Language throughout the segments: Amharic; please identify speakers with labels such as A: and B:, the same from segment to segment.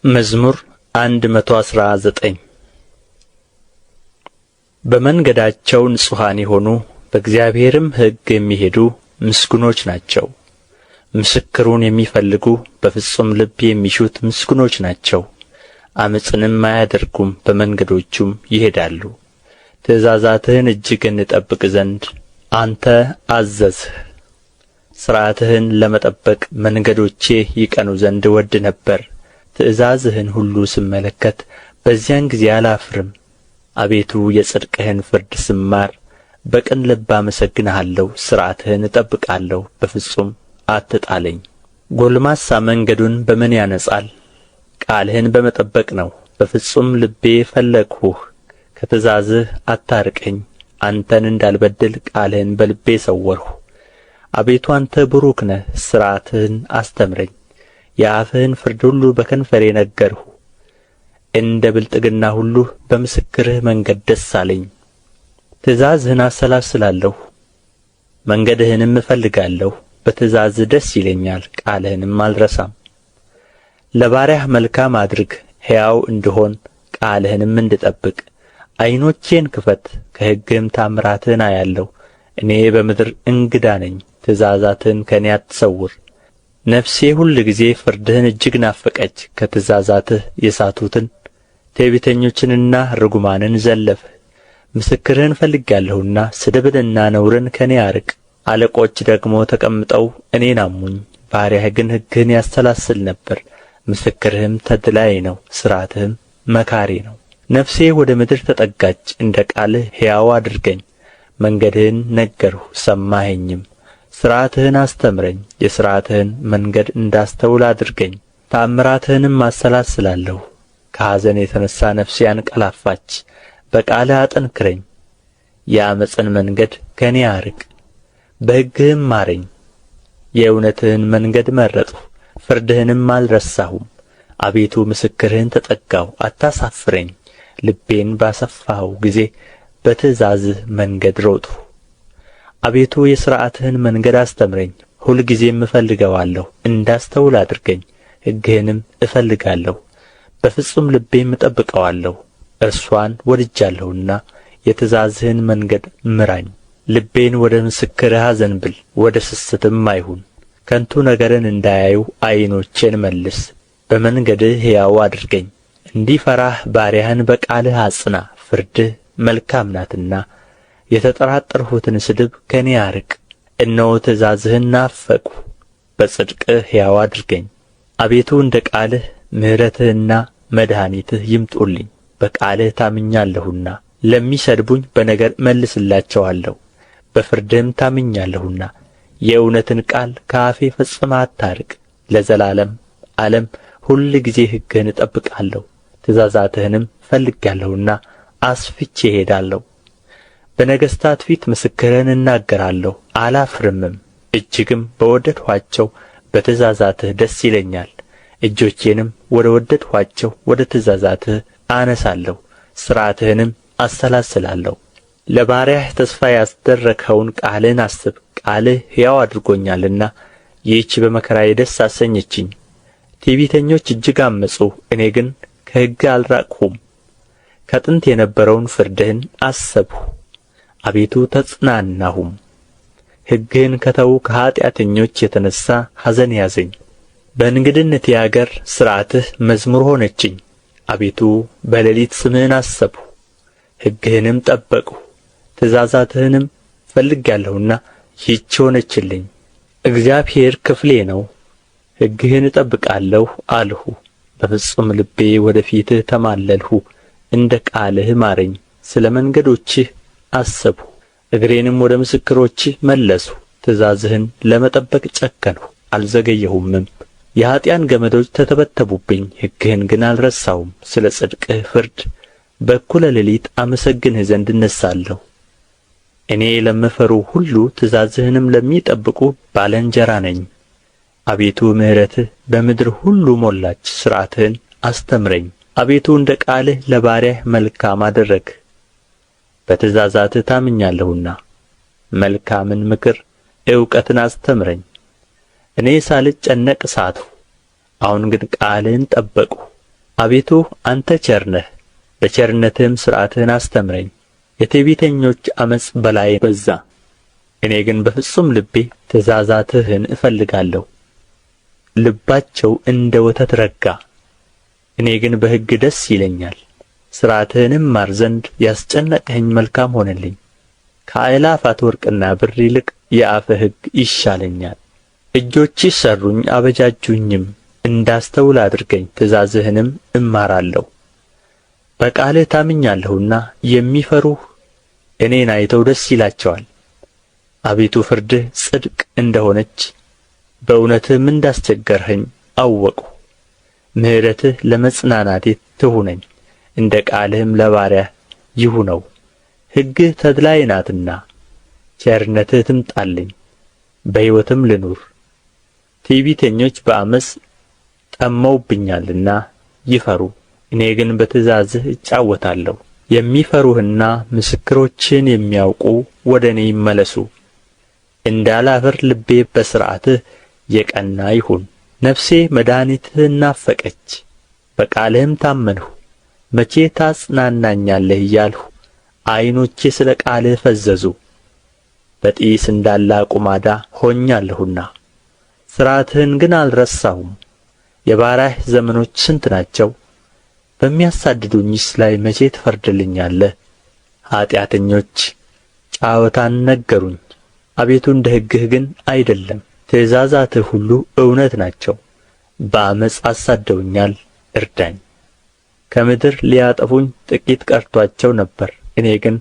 A: መዝሙር 119 በመንገዳቸው ንጹሐን የሆኑ በእግዚአብሔርም ሕግ የሚሄዱ ምስጉኖች ናቸው። ምስክሩን የሚፈልጉ በፍጹም ልብ የሚሹት ምስጉኖች ናቸው። ዓመፅንም አያደርጉም፣ በመንገዶቹም ይሄዳሉ። ትእዛዛትህን እጅግ እንጠብቅ ዘንድ አንተ አዘዝህ። ሥርዓትህን ለመጠበቅ መንገዶቼ ይቀኑ ዘንድ እወድድ ነበር። ትእዛዝህን ሁሉ ስመለከት በዚያን ጊዜ አላፍርም። አቤቱ የጽድቅህን ፍርድ ስማር በቅን ልብ አመሰግንሃለሁ። ሥርዓትህን እጠብቃለሁ፣ በፍጹም አትጣለኝ። ጎልማሳ መንገዱን በምን ያነጻል? ቃልህን በመጠበቅ ነው። በፍጹም ልቤ ፈለግሁህ። ከትእዛዝህ አታርቀኝ። አንተን እንዳልበድል ቃልህን በልቤ ሰወርሁ። አቤቱ አንተ ቡሩክ ነህ፣ ሥርዓትህን አስተምረኝ። የአፍህን ፍርድ ሁሉ በከንፈሬ ነገርሁ። እንደ ብልጥግና ሁሉ በምስክርህ መንገድ ደስ አለኝ። ትእዛዝህን አሰላስላለሁ፣ መንገድህንም እፈልጋለሁ። በትእዛዝህ ደስ ይለኛል፣ ቃልህንም አልረሳም። ለባሪያህ መልካም አድርግ፣ ሕያው እንድሆን ቃልህንም እንድጠብቅ። ዓይኖቼን ክፈት፣ ከሕግህም ተአምራትህን አያለሁ። እኔ በምድር እንግዳ ነኝ፣ ትእዛዛትህን ከእኔ አትሰውር። ነፍሴ ሁልጊዜ ፍርድህን እጅግ ናፈቀች። ከትእዛዛትህ የሳቱትን ትዕቢተኞችንና ርጉማንን ዘለፍህ። ምስክርህን ፈልጌአለሁና ስድብንና ነውርን ከእኔ አርቅ። አለቆች ደግሞ ተቀምጠው እኔን አሙኝ። ባሪያህ ግን ሕግህን ያሰላስል ነበር። ምስክርህም ተድላዬ ነው፣ ሥርዓትህም መካሬ ነው። ነፍሴ ወደ ምድር ተጠጋች፣ እንደ ቃልህ ሕያው አድርገኝ። መንገድህን ነገርሁ ሰማኸኝም። ሥርዓትህን አስተምረኝ፣ የሥርዓትህን መንገድ እንዳስተውል አድርገኝ። ተአምራትህንም አሰላስላለሁ። ከኀዘን የተነሣ ነፍሴ አንቀላፋች። በቃልህ አጠንክረኝ፣ የዓመፅን መንገድ ከእኔ አርቅ። በሕግህም ማረኝ። የእውነትህን መንገድ መረጥሁ፣ ፍርድህንም አልረሳሁም። አቤቱ ምስክርህን ተጠጋሁ፣ አታሳፍረኝ። ልቤን ባሰፋኸው ጊዜ በትእዛዝህ መንገድ ሮጥሁ። አቤቱ የሥርዓትህን መንገድ አስተምረኝ፣ ሁልጊዜም እፈልገዋለሁ። እንዳስተውል አድርገኝ፣ ሕግህንም እፈልጋለሁ። በፍጹም ልቤም እጠብቀዋለሁ። እርሷን ወድጃለሁና የትእዛዝህን መንገድ ምራኝ። ልቤን ወደ ምስክርህ አዘንብል፣ ወደ ስስትም አይሁን። ከንቱ ነገርን እንዳያዩ ዓይኖቼን መልስ። በመንገድህ ሕያው አድርገኝ። እንዲፈራህ ባሪያህን በቃልህ አጽና። ፍርድህ መልካም ናትና የተጠራጠርሁትን ስድብ ከእኔ አርቅ። እነሆ ትእዛዝህን ናፈቅሁ፣ በጽድቅህ ሕያው አድርገኝ። አቤቱ እንደ ቃልህ ምሕረትህና መድኃኒትህ ይምጡልኝ። በቃልህ ታምኛለሁና ለሚሰድቡኝ በነገር እመልስላቸዋለሁ። በፍርድህም ታምኛለሁና የእውነትን ቃል ከአፌ ፈጽመህ አታርቅ። ለዘላለም ዓለም ሁልጊዜ ሕግህን እጠብቃለሁ። ትእዛዛትህንም ፈልጌአለሁና አስፍቼ እሄዳለሁ። በነገሥታት ፊት ምስክርህን እናገራለሁ አላፍርምም። እጅግም በወደድኋቸው በትእዛዛትህ ደስ ይለኛል። እጆቼንም ወደ ወደድኋቸው ወደ ትእዛዛትህ አነሳለሁ። ሥርዓትህንም አሰላስላለሁ። ለባሪያህ ተስፋ ያስደረግኸውን ቃልህን አስብ። ቃልህ ሕያው አድርጎኛልና ይህች በመከራዬ ደስ አሰኘችኝ። ትዕቢተኞች እጅግ ዐመፁ፣ እኔ ግን ከሕግህ አልራቅሁም። ከጥንት የነበረውን ፍርድህን አሰብሁ፣ አቤቱ ተጽናናሁም። ሕግህን ከተዉ ከኀጢአተኞች የተነሣ ኀዘን ያዘኝ። በእንግድነቴ አገር ሥርዓትህ መዝሙር ሆነችኝ። አቤቱ በሌሊት ስምህን አሰብሁ፣ ሕግህንም ጠበቅሁ። ትእዛዛትህንም ፈልጌአለሁና ይህች ሆነችልኝ። እግዚአብሔር ክፍሌ ነው፣ ሕግህን እጠብቃለሁ አልሁ። በፍጹም ልቤ ወደ ፊትህ ተማለልሁ። እንደ ቃልህ ማረኝ። ስለ መንገዶችህ አሰብሁ፣ እግሬንም ወደ ምስክሮችህ መለስሁ። ትእዛዝህን ለመጠበቅ ጨከንሁ፣ አልዘገየሁምም። የኀጥኣን ገመዶች ተተበተቡብኝ፣ ሕግህን ግን አልረሳሁም። ስለ ጽድቅህ ፍርድ በእኩለ ሌሊት አመሰግንህ ዘንድ እነሣለሁ። እኔ ለሚፈሩህ ሁሉ ትእዛዝህንም ለሚጠብቁ ባልንጀራ ነኝ። አቤቱ ምሕረትህ በምድር ሁሉ ሞላች። ሥርዓትህን አስተምረኝ። አቤቱ እንደ ቃልህ ለባሪያህ መልካም አደረግህ። በትእዛዛትህ ታምኛለሁና መልካምን ምክር ዕውቀትን አስተምረኝ። እኔ ሳልጨነቅ ሳትሁ፣ አሁን ግን ቃልህን ጠበቅሁ። አቤቱ አንተ ቸር ነህ፣ በቸርነትህም ሥርዓትህን አስተምረኝ። የትዕቢተኞች ዓመፅ በላዬ በዛ፣ እኔ ግን በፍጹም ልቤ ትእዛዛትህን እፈልጋለሁ። ልባቸው እንደ ወተት ረጋ፣ እኔ ግን በሕግ ደስ ይለኛል። ሥርዓትህንም እማር ዘንድ ያስጨነቅኸኝ መልካም ሆነልኝ። ከአእላፋት ወርቅና ብር ይልቅ የአፍህ ሕግ ይሻለኛል። እጆችህ ሠሩኝ አበጃጁኝም፣ እንዳስተውል አድርገኝ፣ ትእዛዝህንም እማራለሁ። በቃልህ ታምኛለሁና የሚፈሩህ እኔን አይተው ደስ ይላቸዋል። አቤቱ ፍርድህ ጽድቅ እንደ ሆነች በእውነትህም እንዳስቸገርኸኝ አወቅሁ። ምሕረትህ ለመጽናናቴ ትሁነኝ፣ እንደ ቃልህም ለባሪያህ ይሁነው። ሕግህ ተድላዬ ናትና ቸርነትህ ትምጣልኝ፣ በሕይወትም ልኑር። ትዕቢተኞች በዓመፅ ጠመውብኛልና ይፈሩ፣ እኔ ግን በትእዛዝህ እጫወታለሁ። የሚፈሩህና ምስክሮችህን የሚያውቁ ወደ እኔ ይመለሱ። እንዳላፍር ልቤ በሥርዓትህ የቀና ይሁን። ነፍሴ መድኃኒትህን ናፈቀች፣ በቃልህም ታመንሁ። መቼ ታጽናናኛለህ እያልሁ ዐይኖቼ ስለ ቃልህ ፈዘዙ። በጢስ እንዳለ አቁማዳ ሆኛለሁና ሥርዓትህን ግን አልረሳሁም። የባሪያህ ዘመኖች ስንት ናቸው? በሚያሳድዱኝስ ላይ መቼ ትፈርድልኛለህ? ኀጢአተኞች ጫወታን ነገሩኝ፣ አቤቱ እንደ ሕግህ ግን አይደለም። ትእዛዛትህ ሁሉ እውነት ናቸው። በዓመፅ አሳድደውኛል፣ እርዳኝ። ከምድር ሊያጠፉኝ ጥቂት ቀርቶአቸው ነበር፣ እኔ ግን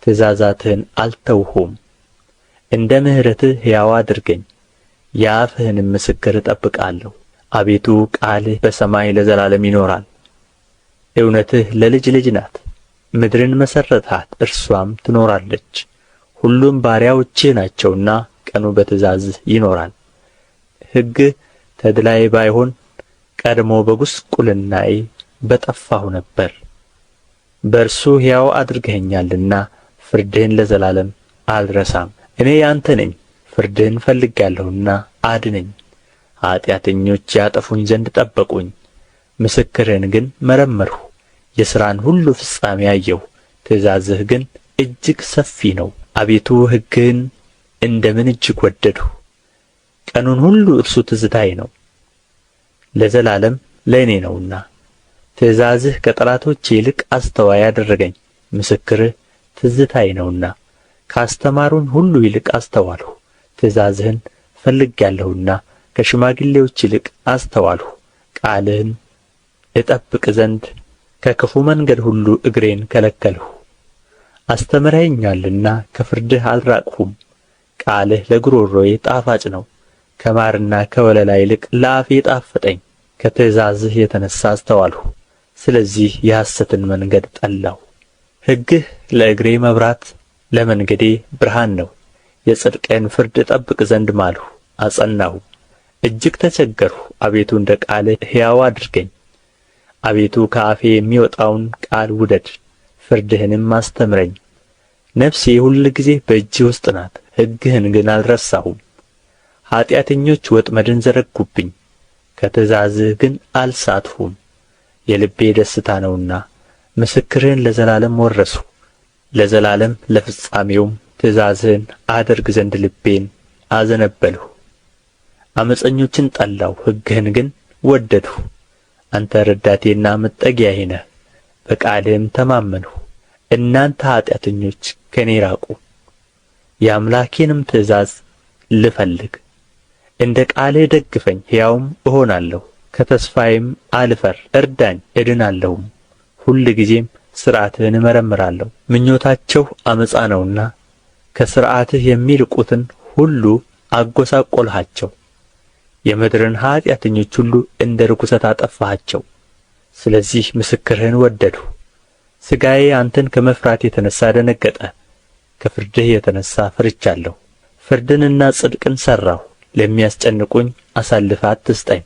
A: ትእዛዛትህን አልተውሁም። እንደ ምሕረትህ ሕያው አድርገኝ፣ የአፍህንም ምስክር እጠብቃለሁ። አቤቱ ቃልህ በሰማይ ለዘላለም ይኖራል። እውነትህ ለልጅ ልጅ ናት። ምድርን መሠረትሃት፣ እርሷም ትኖራለች። ሁሉም ባሪያዎችህ ናቸውና ቀኑ በትእዛዝህ ይኖራል። ሕግህ ተድላዬ ባይሆን ቀድሞ በጕስቍልናዬ በጠፋሁ ነበር። በእርሱ ሕያው አድርገኸኛልና ፍርድህን ለዘላለም አልረሳም። እኔ ያንተ ነኝ፣ ፍርድህን ፈልጌአለሁና አድነኝ። ኀጢአተኞች ያጠፉኝ ዘንድ ጠበቁኝ፣ ምስክርህን ግን መረመርሁ። የሥራን ሁሉ ፍጻሜ አየሁ፣ ትእዛዝህ ግን እጅግ ሰፊ ነው። አቤቱ ሕግህን እንደ ምን እጅግ ወደድሁ! ቀኑን ሁሉ እርሱ ትዝታዬ ነው፣ ለዘላለም ለእኔ ነውና። ትእዛዝህ ከጠላቶቼ ይልቅ አስተዋይ አደረገኝ፣ ምስክርህ ትዝታዬ ነውና። ካስተማሩኝ ሁሉ ይልቅ አስተዋልሁ፣ ትእዛዝህን ፈልጌአለሁና ከሽማግሌዎች ይልቅ አስተዋልሁ። ቃልህን እጠብቅ ዘንድ ከክፉ መንገድ ሁሉ እግሬን ከለከልሁ። አስተምረኸኛልና ከፍርድህ አልራቅሁም። ቃልህ ለጕሮሮዬ ጣፋጭ ነው፣ ከማርና ከወለላ ይልቅ ለአፌ ጣፈጠኝ። ከትእዛዝህ የተነሣ አስተዋልሁ፣ ስለዚህ የሐሰትን መንገድ ጠላሁ። ሕግህ ለእግሬ መብራት ለመንገዴ ብርሃን ነው። የጽድቅህን ፍርድ እጠብቅ ዘንድ ማልሁ፣ አጸናሁ። እጅግ ተቸገርሁ፣ አቤቱ እንደ ቃልህ ሕያው አድርገኝ። አቤቱ ከአፌ የሚወጣውን ቃል ውደድ፣ ፍርድህንም አስተምረኝ። ነፍሴ ሁልጊዜ በእጅህ ውስጥ ናት፣ ሕግህን ግን አልረሳሁም። ኀጢአተኞች ወጥመድን ዘረጉብኝ፣ ከትእዛዝህ ግን አልሳትሁም። የልቤ ደስታ ነውና ምስክርህን ለዘላለም ወረስሁ። ለዘላለም ለፍጻሜውም ትእዛዝህን አደርግ ዘንድ ልቤን አዘነበልሁ። ዓመፀኞችን ጠላሁ፣ ሕግህን ግን ወደድሁ። አንተ ረዳቴና መጠጊያዬ ነህ፣ በቃልህም ተማመንሁ። እናንተ ኀጢአተኞች ከእኔ ራቁ፣ የአምላኬንም ትእዛዝ ልፈልግ። እንደ ቃልህ ደግፈኝ፣ ሕያውም እሆናለሁ። ከተስፋዬም አልፈር፣ እርዳኝ እድናለሁም። ሁልጊዜም ሥርዓትህን እመረምራለሁ። ምኞታቸው ዓመፃ ነውና ከሥርዓትህ የሚርቁትን ሁሉ አጐሳቈልሃቸው። የምድርን ኀጢአተኞች ሁሉ እንደ ርኵሰት አጠፋሃቸው። ስለዚህ ምስክርህን ወደድሁ። ሥጋዬ አንተን ከመፍራት የተነሣ ደነገጠ፣ ከፍርድህ የተነሣ ፈርቻለሁ። ፍርድንና ጽድቅን ሠራሁ፣ ለሚያስጨንቁኝ አሳልፈህ አትስጠኝ።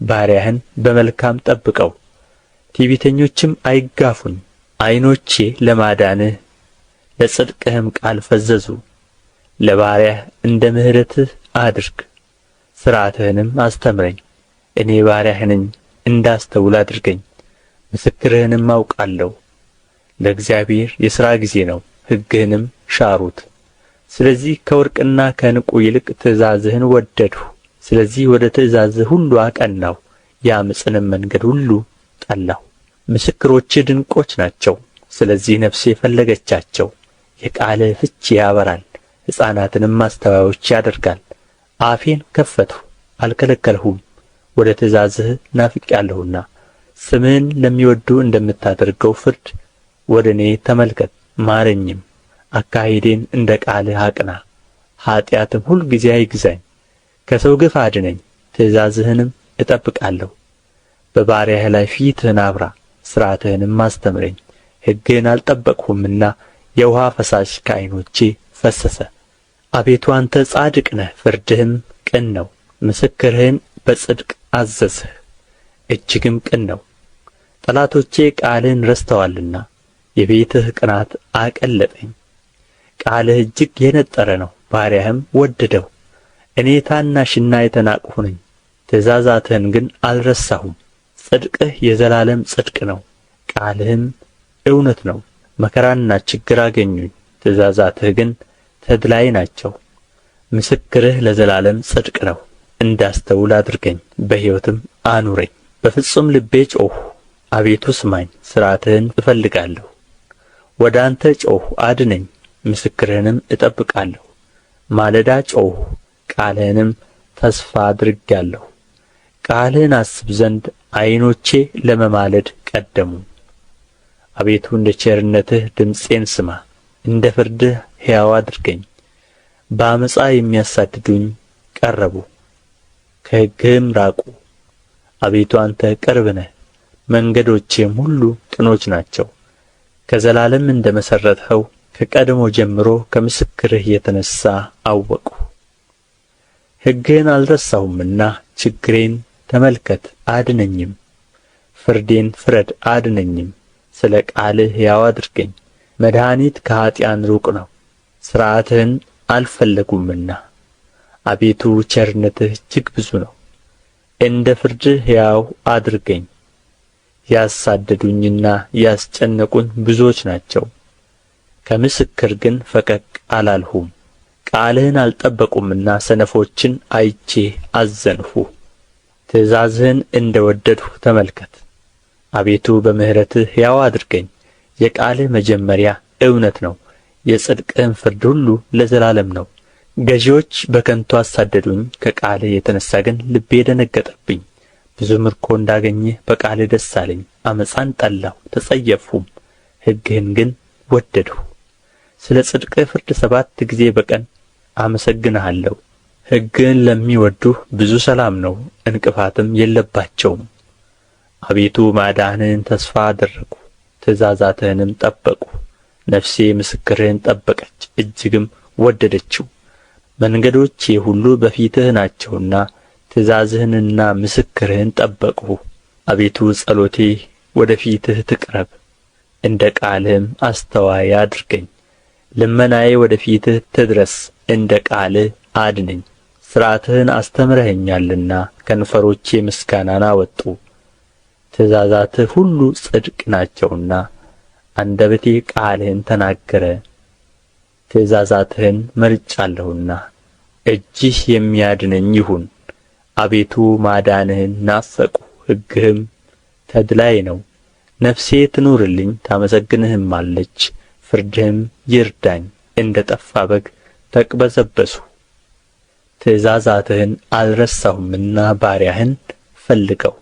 A: ባሪያህን በመልካም ጠብቀው፣ ትዕቢተኞችም አይጋፉኝ። ዐይኖቼ ለማዳንህ ለጽድቅህም ቃል ፈዘዙ። ለባሪያህ እንደ ምሕረትህ አድርግ፣ ሥርዓትህንም አስተምረኝ። እኔ ባሪያህ ነኝ፣ እንዳስተውል አድርገኝ። ምስክርህንም አውቃለሁ። ለእግዚአብሔር የሥራ ጊዜ ነው፣ ሕግህንም ሻሩት። ስለዚህ ከወርቅና ከዕንቍ ይልቅ ትእዛዝህን ወደድሁ። ስለዚህ ወደ ትእዛዝህ ሁሉ አቀናሁ፣ የዓመፅንም መንገድ ሁሉ ጠላሁ። ምስክሮችህ ድንቆች ናቸው፣ ስለዚህ ነፍሴ ፈለገቻቸው። የቃልህ ፍቺ ያበራል፣ ሕፃናትንም አስተዋዮች ያደርጋል። አፌን ከፈትሁ አልከለከልሁም፣ ወደ ትእዛዝህ ናፍቄአለሁና። ስምህን ለሚወድዱ እንደምታደርገው ፍርድ ወደ እኔ ተመልከት፣ ማረኝም። አካሄዴን እንደ ቃልህ አቅና፣ ኀጢአትም ሁልጊዜ አይግዛኝ። ከሰው ግፍ አድነኝ፣ ትእዛዝህንም እጠብቃለሁ። በባሪያህ ላይ ፊትህን አብራ፣ ሥርዓትህንም አስተምረኝ። ሕግህን አልጠበቅሁምና የውኃ ፈሳሽ ከዓይኖቼ ፈሰሰ። አቤቱ አንተ ጻድቅ ነህ፣ ፍርድህም ቅን ነው። ምስክርህን በጽድቅ አዘዝህ፣ እጅግም ቅን ነው። ጠላቶቼ ቃልህን ረስተዋልና የቤትህ ቅናት አቀለጠኝ። ቃልህ እጅግ የነጠረ ነው፣ ባሪያህም ወደደው። እኔ ታናሽና የተናቅሁ ነኝ፣ ትእዛዛትህን ግን አልረሳሁም። ጽድቅህ የዘላለም ጽድቅ ነው፣ ቃልህም እውነት ነው። መከራና ችግር አገኙኝ፣ ትእዛዛትህ ግን ተድላዬ ናቸው። ምስክርህ ለዘላለም ጽድቅ ነው። እንዳስተውል አድርገኝ፣ በሕይወትም አኑረኝ። በፍጹም ልቤ ጮኽሁ፣ አቤቱ ስማኝ፣ ሥርዓትህን እፈልጋለሁ። ወደ አንተ ጮኽሁ፣ አድነኝ፣ ምስክርህንም እጠብቃለሁ። ማለዳ ጮኽሁ፣ ቃልህንም ተስፋ አድርጌአለሁ። ቃልህን አስብ ዘንድ ዓይኖቼ ለመማለድ ቀደሙ። አቤቱ እንደ ቸርነትህ ድምፄን ስማ፣ እንደ ፍርድህ ሕያው አድርገኝ። በዓመፃ የሚያሳድዱኝ ቀረቡ፣ ከሕግህም ራቁ። አቤቱ አንተ ቅርብ ነህ፣ መንገዶቼም ሁሉ ቅኖች ናቸው። ከዘላለም እንደ መሠረትኸው ከቀድሞ ጀምሮ ከምስክርህ የተነሣ አወቅሁ። ሕግህን አልረሳሁምና ችግሬን ተመልከት አድነኝም። ፍርዴን ፍረድ አድነኝም። ስለ ቃልህ ሕያው አድርገኝ። መድኃኒት ከኀጥኣን ሩቅ ነው፣ ሥርዓትህን አልፈለጉምና። አቤቱ ቸርነትህ እጅግ ብዙ ነው፣ እንደ ፍርድህ ሕያው አድርገኝ። ያሳደዱኝና ያስጨነቁኝ ብዙዎች ናቸው፣ ከምስክር ግን ፈቀቅ አላልሁም። ቃልህን አልጠበቁምና ሰነፎችን አይቼ አዘንሁ። ትእዛዝህን እንደ ወደድሁ ተመልከት። አቤቱ በምሕረትህ ሕያው አድርገኝ። የቃልህ መጀመሪያ እውነት ነው፣ የጽድቅህም ፍርድ ሁሉ ለዘላለም ነው። ገዢዎች በከንቱ አሳደዱኝ፣ ከቃልህ የተነሣ ግን ልቤ ደነገጠብኝ። ብዙ ምርኮ እንዳገኘህ በቃልህ ደስ አለኝ። ዓመፃን ጠላሁ ተጸየፍሁም፣ ሕግህን ግን ወደድሁ። ስለ ጽድቅህ ፍርድ 7 ጊዜ በቀን አመሰግንሃለሁ። ሕግህን ለሚወድዱህ ብዙ ሰላም ነው፣ እንቅፋትም የለባቸውም። አቤቱ ማዳንህን ተስፋ አደረግሁ፣ ትእዛዛትህንም ጠበቅሁ። ነፍሴ ምስክርህን ጠበቀች፣ እጅግም ወደደችው። መንገዶቼ ሁሉ በፊትህ ናቸውና ትእዛዝህንና ምስክርህን ጠበቅሁ። አቤቱ ጸሎቴ ወደ ፊትህ ትቅረብ፣ እንደ ቃልህም አስተዋይ አድርገኝ። ልመናዬ ወደ ፊትህ ትድረስ፣ እንደ ቃልህ አድነኝ። ሥርዓትህን አስተምረኸኛልና ከንፈሮቼ ምስጋናን አወጡ። ትእዛዛትህ ሁሉ ጽድቅ ናቸውና አንደበቴ ቃልህን ተናገረ። ትእዛዛትህን መርጫለሁና እጅህ የሚያድነኝ ይሁን። አቤቱ ማዳንህን ናፈቅሁ፣ ሕግህም ተድላዬ ነው። ነፍሴ ትኑርልኝ ታመሰግንህማለች፣ ፍርድህም ይርዳኝ። እንደ ጠፋ በግ ተቅበዘበዝሁ፣ ትእዛዛትህን አልረሳሁምና ባሪያህን ፈልገው።